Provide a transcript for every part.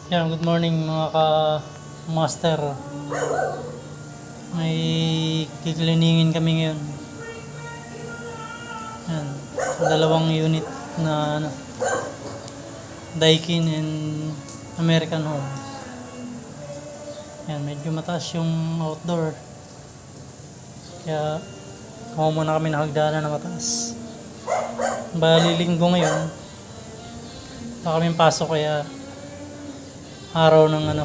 Yan, good morning mga ka-master. May kikliningin kami ngayon. Yan, dalawang unit na Daikin and American Home. Yan, medyo mataas yung outdoor. Kaya kuha muna kami ng hagdanan na mataas. Bali linggo ngayon. Baka kami pasok kaya araw ng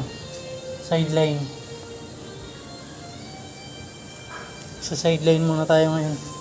sideline. Sa sideline muna tayo ngayon.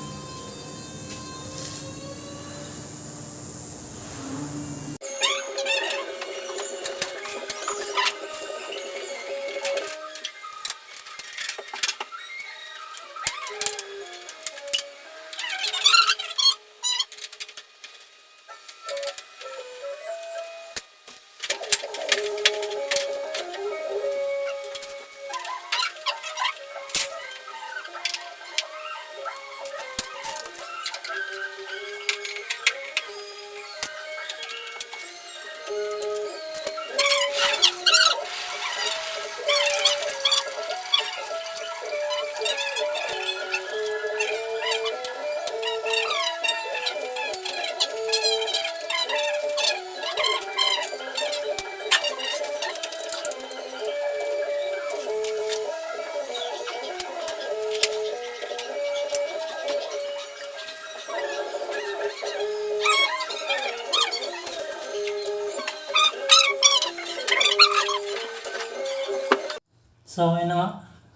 So ayun na nga,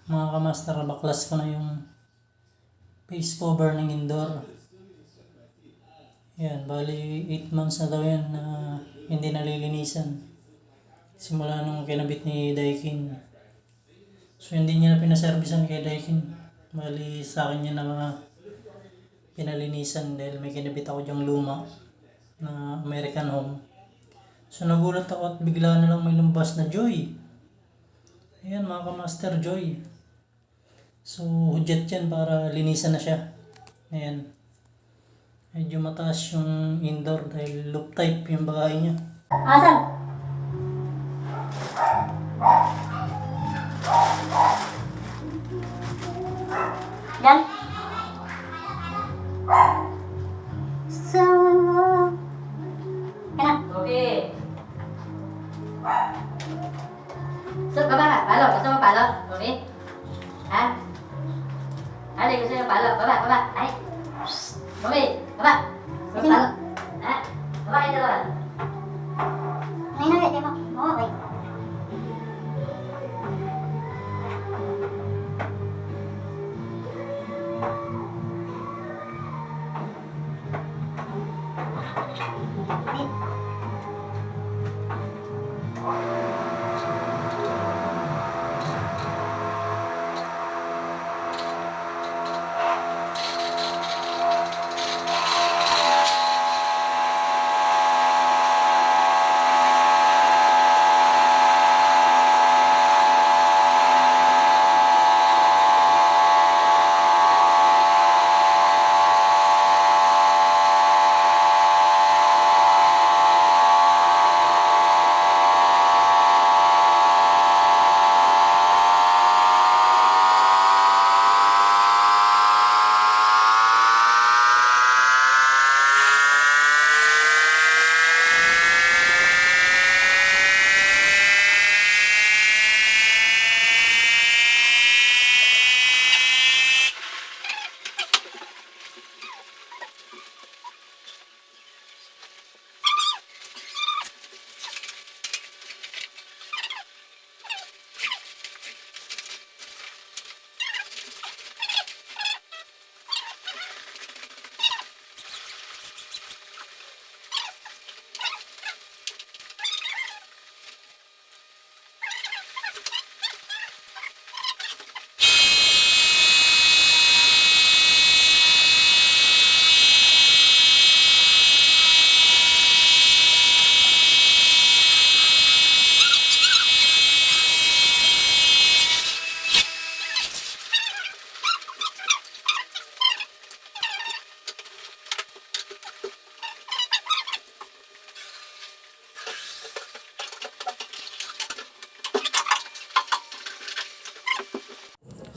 mga kamaster, baklas ko na yung face cover ng indoor. Yan, bali 8 months na daw yan na hindi nalilinisan. Simula nung kinabit ni Daikin. So hindi niya na pinaservisan kay Daikin. Bali sa akin niya na mga pinalinisan dahil may kinabit ako dyang luma na American Home. So nagulat ako at bigla na lang may lumabas na Joy. Ayan mga ka-master, Joy. So hudyat yan para linisan na siya. Ayan. Medyo mataas yung indoor dahil loop type yung bahay niya. Asan? Yan. So, yan. Okay. So, baba ka. Palo. Gusto mo palo? Okay. Ha? Ano gusto mo palo? Baba. Ay. Okay. Baba. Gusto mo palo? Ha? Baba kayo dalawa. Ngayon na, mo. Oo, okay.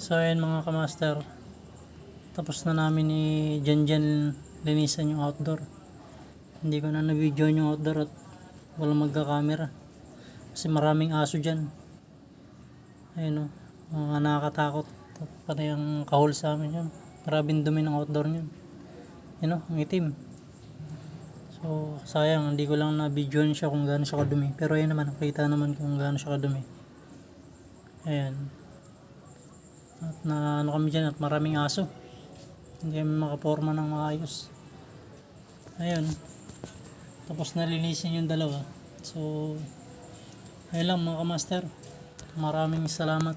So ayan mga kamaster, tapos na namin ni Janjan linisan yung outdoor. Hindi ko na na-video yung outdoor at walang magka-camera kasi maraming aso dyan. Ayun o, mga nakakatakot. Pati yung kahol sa amin yan, maraming dumi ng outdoor nyan. Yun o, ang itim. So sayang, hindi ko lang na-videoan siya kung gaano siya kadumi, pero ayun naman, nakita naman kung gaano siya kadumi. Ayan, at na ano kami dyan at maraming aso, hindi kami makaporma ng maayos. Ayun, tapos nalinisin yung dalawa. So ayun lang mga kamaster, maraming salamat.